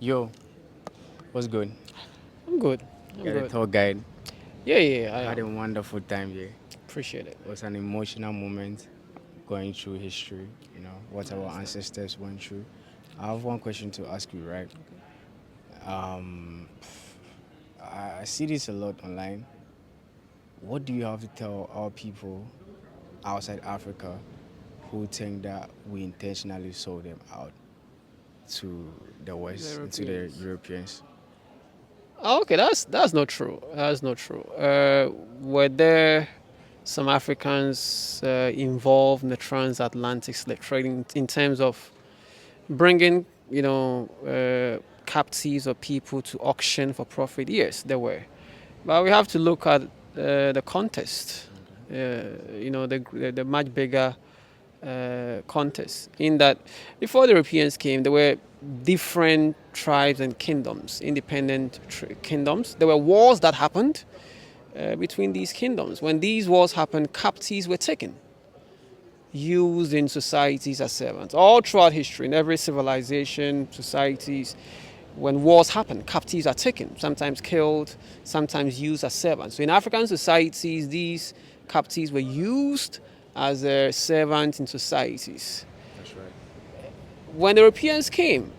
Yo, what's good? I'm good. I'm Got a good. tour guide. Yeah, I Had a am. wonderful time here. Appreciate it. It was an emotional moment going through history, what I our understand. ancestors went through. I have one question to ask you, right? Um, I see this a lot online. What do you have to tell our people outside Africa who think that we intentionally sold them out to the The West, to the Europeans. Europeans? Okay, that's not true. That's not true. Were there some Africans involved in the transatlantic slave trading in terms of bringing, captives or people to auction for profit? Yes, there were. But we have to look at the context. The much bigger contest in that before the Europeans came, there were different tribes and kingdoms, independent kingdoms. There were wars that happened between these kingdoms. When these wars happened, captives were taken, used in societies as servants. All throughout history, in every civilization, societies, when wars happen, captives are taken, sometimes killed, sometimes used as servants. So in African societies, these captives were used as servants in societies. That's right. When the Europeans came,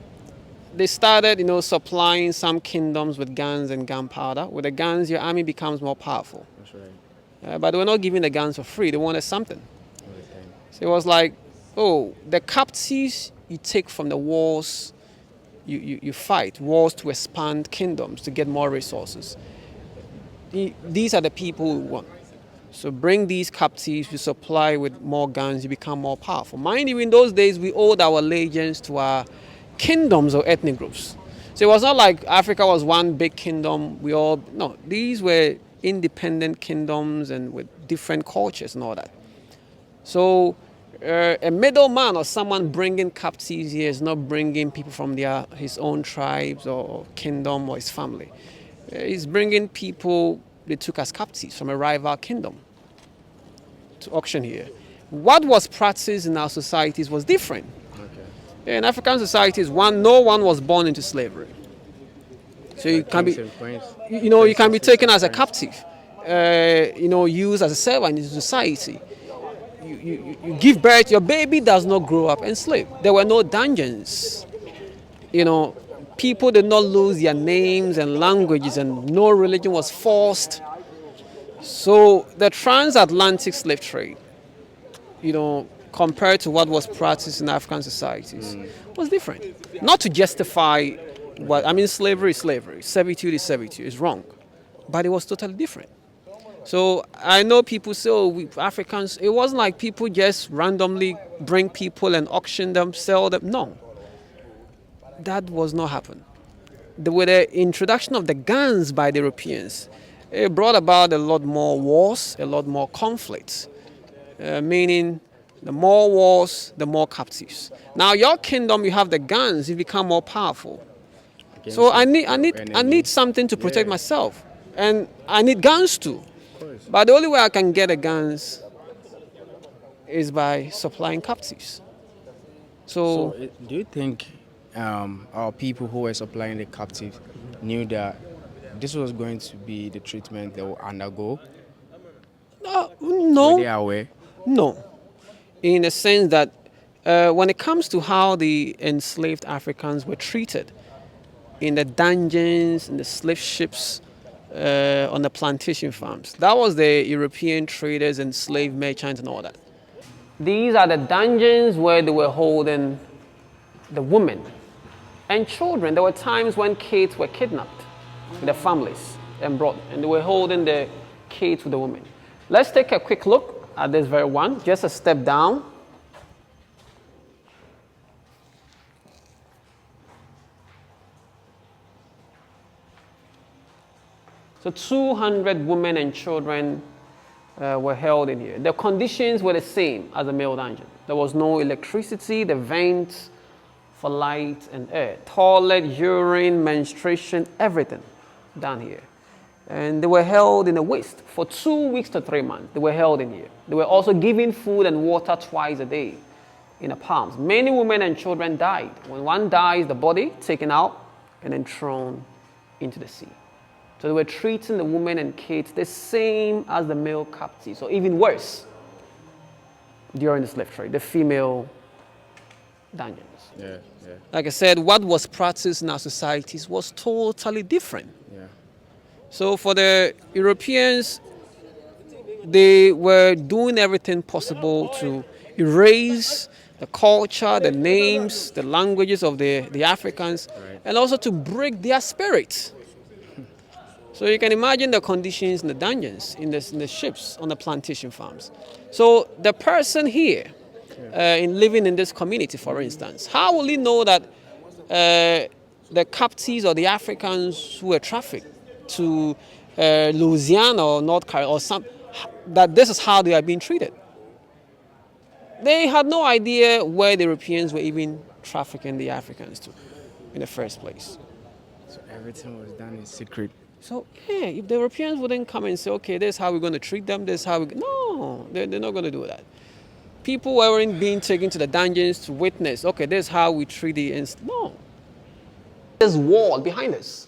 they started, supplying some kingdoms with guns and gunpowder. With the guns, your army becomes more powerful. That's right. But they were not giving the guns for free. They wanted something. All the time. So it was like, oh, the captives you take from the wars, you fight wars to expand kingdoms to get more resources. These are the people we want. So bring these captives, you supply with more guns, you become more powerful. Mind you, in those days, we owed our allegiance to our kingdoms or ethnic groups. So it was not like Africa was one big kingdom. No, these were independent kingdoms and with different cultures and all that. So a middleman or someone bringing captives here is not bringing people from his own tribes or kingdom or his family. He's bringing people they took as captives from a rival kingdom to auction here. What was practiced in our societies was different. Okay. In African societies, no one was born into slavery. So you Like can kings be, and queens, you can be princesses taken and as a prince. captive, used as a servant in society. You give birth, your baby does not grow up enslaved. There were no dungeons. You know, people did not lose their names and languages, and no religion was forced. So the transatlantic slave trade, compared to what was practiced in African societies, was different. Not to justify what I mean, slavery is slavery, servitude is servitude, is wrong, but it was totally different. So I know people say, oh, we Africans, it wasn't like people just randomly bring people and auction them, sell them. No, that was not happen. With the introduction of the guns by the Europeans, it brought about a lot more wars, a lot more conflicts, meaning the more wars, the more captives. Now your kingdom, you have the guns, you become more powerful. So Against your I need enemy. something to protect Yeah, myself, and I need guns too. of course. But the only way I can get the guns is by supplying captives. So, So do you think our people who were supplying the captives knew that this was going to be the treatment they will undergo? Were they no, aware? no, in the sense that when it comes to how the enslaved Africans were treated in the dungeons, in the slave ships, on the plantation farms, that was the European traders and slave merchants and all that. These are the dungeons where they were holding the women and children. There were times when kids were kidnapped with their families and brought, and they were holding the kids with the women. Let's take a quick look at this very one, just a step down. So 200 women and children were held in here. The conditions were the same as a male dungeon. There was no electricity, the vents for light and air, toilet, urine, menstruation, everything down here. And they were held in a waste for 2 weeks to 3 months. They were held in here. They were also given food and water twice a day in the palms. Many women and children died. When one dies, the body taken out, and then thrown into the sea. So they were treating the women and kids the same as the male captives, or even worse during the slave trade, the female dungeons. Yeah, yeah, Like I said, what was practiced in our societies was totally different. yeah. So for the Europeans, they were doing everything possible to erase the culture, the names, the languages of the Africans, Right. and also to break their spirit. So you can imagine the conditions in the dungeons, in the ships, on the plantation farms. So the person here, in living in this community, for instance, how will he know that the captives or the Africans who were trafficked to Louisiana or North Carolina or that this is how they are being treated? They had no idea where the Europeans were even trafficking the Africans to in the first place. So everything was done in secret. So, yeah, if the Europeans wouldn't come and say, okay, this is how we're going to treat them, this is how we... No, they're not going to do that. People weren't being taken to the dungeons to witness, okay, this is how we treat the... No. This wall behind us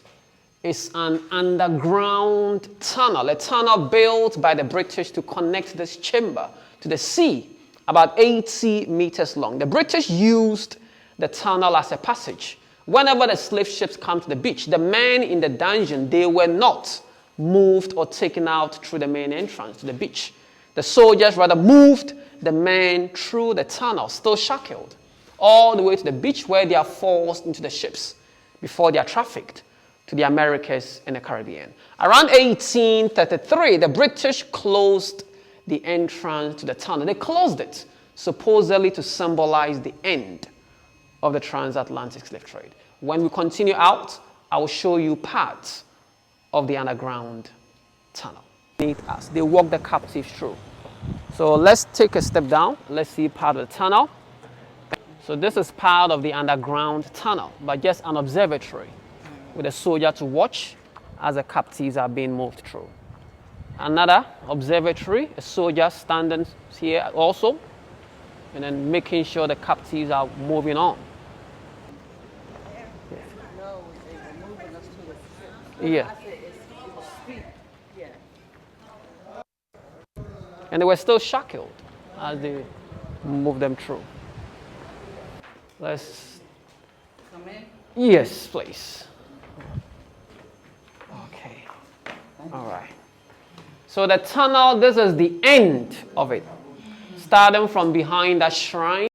is an underground tunnel, a tunnel built by the British to connect this chamber to the sea, about 80 meters long. The British used the tunnel as a passage. Whenever the slave ships come to the beach, the men in the dungeon, they were not moved or taken out through the main entrance to the beach. The soldiers rather moved the men through the tunnel, still shackled, all the way to the beach where they are forced into the ships before they are trafficked to the Americas and the Caribbean. Around 1833, the British closed the entrance to the tunnel. They closed it, supposedly to symbolize the end of the transatlantic slave trade. When we continue out, I will show you parts of the underground tunnel. They walk the captives through. So let's take a step down. Let's see part of the tunnel. So this is part of the underground tunnel, but just an observatory with a soldier to watch as the captives are being moved through. Another observatory, a soldier standing here also, and then making sure the captives are moving on. Yeah. And they were still shackled as they moved them through. Let's come in. Yes, please. Okay. All right. So the tunnel, this is the end of it. Starting from behind that shrine,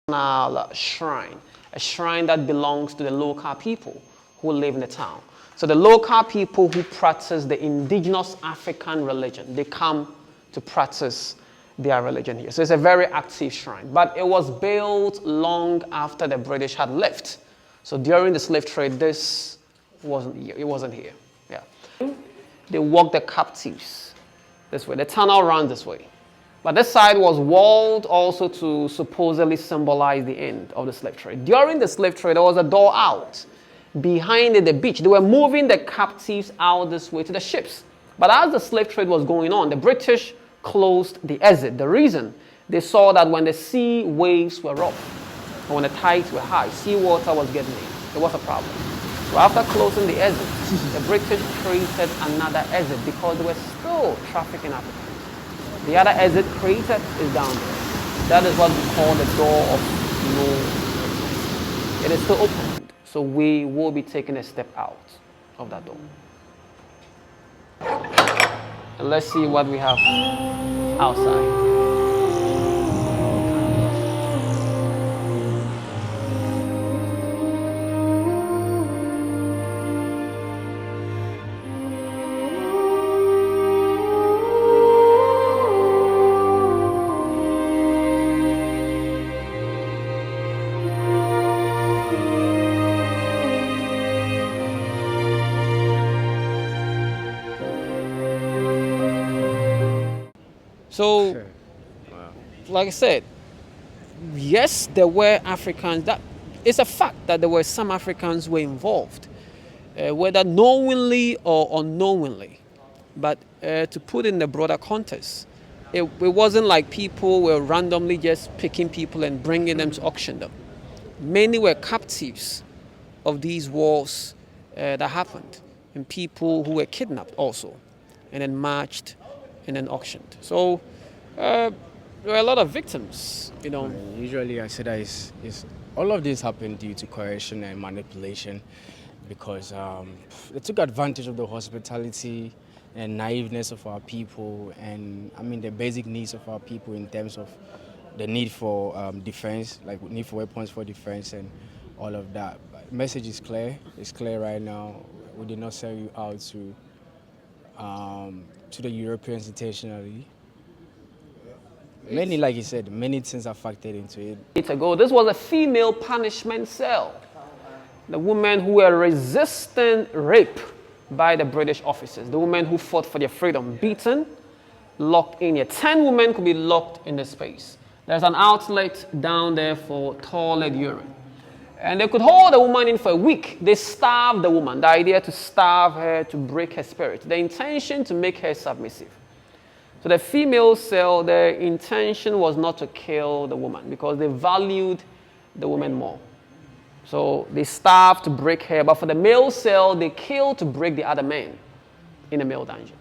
a shrine that belongs to the local people who live in the town. So the local people who practice the indigenous African religion, they come to practice their religion here. So it's a very active shrine. But it was built long after the British had left. So during the slave trade, this wasn't here. It wasn't here. Yeah. They walked the captives this way. The tunnel ran this way. But this side was walled also to supposedly symbolize the end of the slave trade. During the slave trade, there was a door out. Behind the beach, they were moving the captives out this way to the ships. But as the slave trade was going on, the British closed the exit. The reason, they saw that when the sea waves were rough, or when the tides were high, seawater was getting in. It was a problem. So after closing the exit, the British created another exit because they were still trafficking Africans. The other exit created is down there. That is what we call the door of no return. It is still open. So we will be taking a step out of that door. And let's see what we have outside. So, like I said, yes, there were Africans. That it's a fact that there were some Africans were involved, whether knowingly or unknowingly. But to put in the broader context, it wasn't like people were randomly just picking people and bringing them to auction them. Many were captives of these wars that happened, and people who were kidnapped also, and then marched and then auctioned. So there were a lot of victims, you know. Usually I say that is all of this happened due to coercion and manipulation, because they took advantage of the hospitality and naiveness of our people, and I mean the basic needs of our people in terms of the need for defense, like need for weapons for defense and all of that. But the message is clear. It's clear right now. We did not sell you out to the Europeans intentionally. Many, like you said, many things are factored into it. Years ago, this was a female punishment cell. The women who were resisting rape by the British officers, the women who fought for their freedom, beaten, locked in here. 10 women could be locked in the space. There's an outlet down there for toilet urine. And they could hold a woman in for a week. They starved the woman. The idea to starve her, to break her spirit. The intention to make her submissive. So the female cell, their intention was not to kill the woman because they valued the woman more. So they starved to break her, but for the male cell, they killed to break the other man in a male dungeon.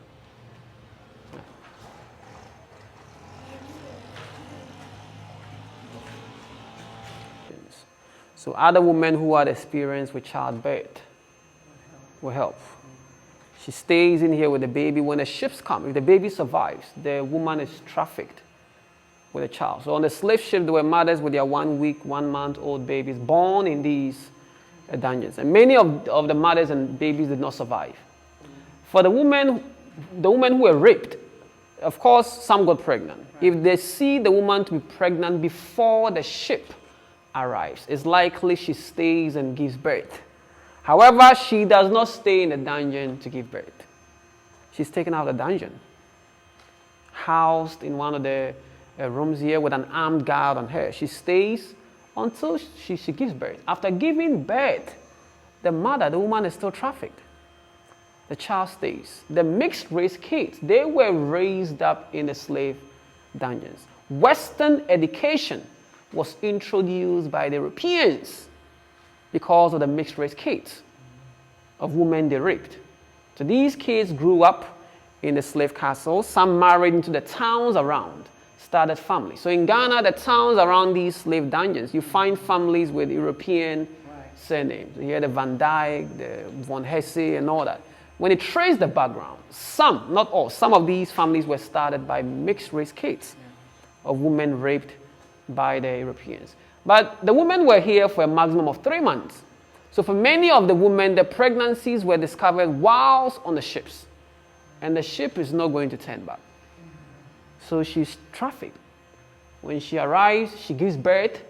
So other women who had experience with childbirth will help. She stays in here with the baby. When the ships come, if the baby survives, the woman is trafficked with a child. So on the slave ship, there were mothers with their 1 week, 1 month old babies born in these dungeons. And many of the mothers and babies did not survive. For the women who were raped, of course, some got pregnant. If they see the woman to be pregnant before the ship arrives, it's likely she stays and gives birth. However, she does not stay in the dungeon to give birth. She's taken out of the dungeon, housed in one of the rooms here with an armed guard on her. She stays until she gives birth. After giving birth, the mother, the woman, is still trafficked. The child stays. The mixed race kids, they were raised up in the slave dungeons. Western education was introduced by the Europeans because of the mixed race kids of women they raped. So these kids grew up in the slave castles. Some married into the towns around, started families. So in Ghana, the towns around these slave dungeons, you find families with European surnames. You hear the Van Dyke, the Von Hesse, and all that. When you trace the background, some, not all, some of these families were started by mixed race kids of women raped by the Europeans. But the women were here for a maximum of 3 months. So for many of the women, the pregnancies were discovered whilst on the ships. And the ship is not going to turn back. So she's trafficked. When she arrives, she gives birth.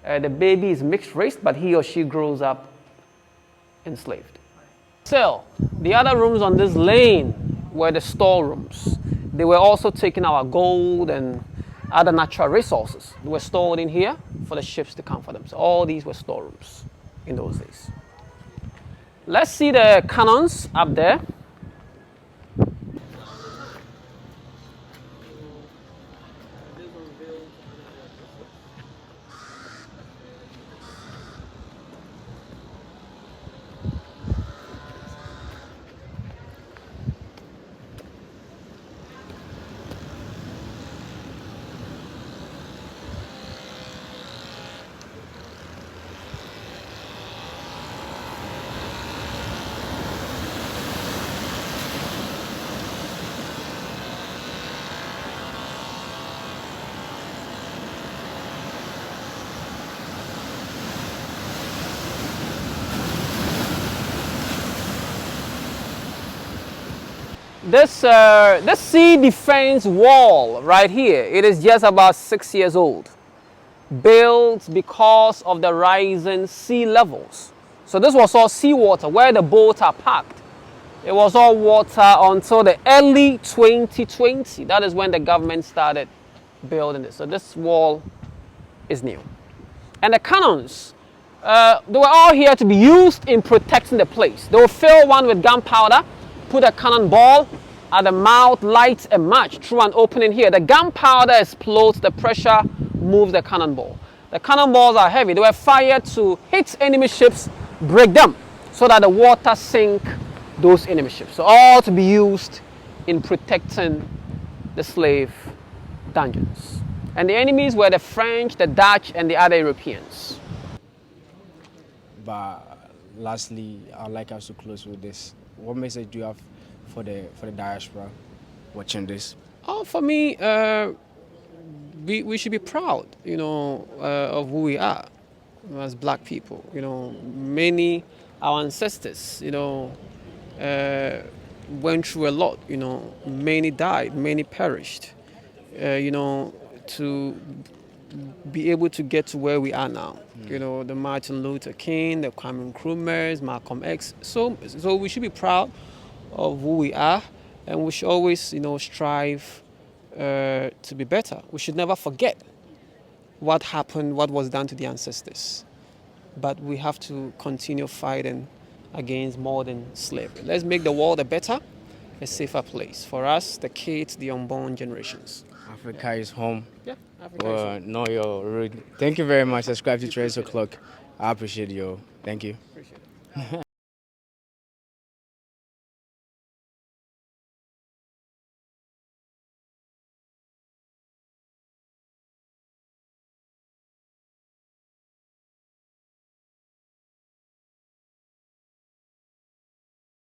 The baby is mixed race, but he or she grows up enslaved. So the other rooms on this lane were the storerooms. They were also taking our gold and other natural resources. They were stored in here for the ships to come for them. So all these were storerooms in those days. Let's see the cannons up there. This sea defense wall right here, it is just about 6 years old. Built because of the rising sea levels. So this was all seawater where the boats are parked. It was all water until the early 2020. That is when the government started building it. So this wall is new. And the cannons, they were all here to be used in protecting the place. They will fill one with gunpowder, put a cannonball at the mouth, light a match through an opening here. The gunpowder explodes, the pressure moves the cannonball. The cannonballs are heavy. They were fired to hit enemy ships break them so that the water sink those enemy ships. So all to be used in protecting the slave dungeons. And the enemies were the French, the Dutch, and the other Europeans. But lastly, I'd like us to close with this. What message do you have for the diaspora watching this? Oh, for me, we should be proud, of who we are as black people. Many our ancestors, went through a lot. Many died, many perished. To be able to get to where we are now. The Martin Luther King, the Kwame Nkrumahs, Malcolm X. So we should be proud of who we are, and we should always, strive to be better. We should never forget what happened, what was done to the ancestors. But we have to continue fighting against modern slavery. Let's make the world a better, a safer place for us, the kids, the unborn generations. Africa is home. Yeah, Africa is home. Know your root. Thank you very much. Subscribe to TrendsO'clock. I appreciate you. Thank you. Appreciate it.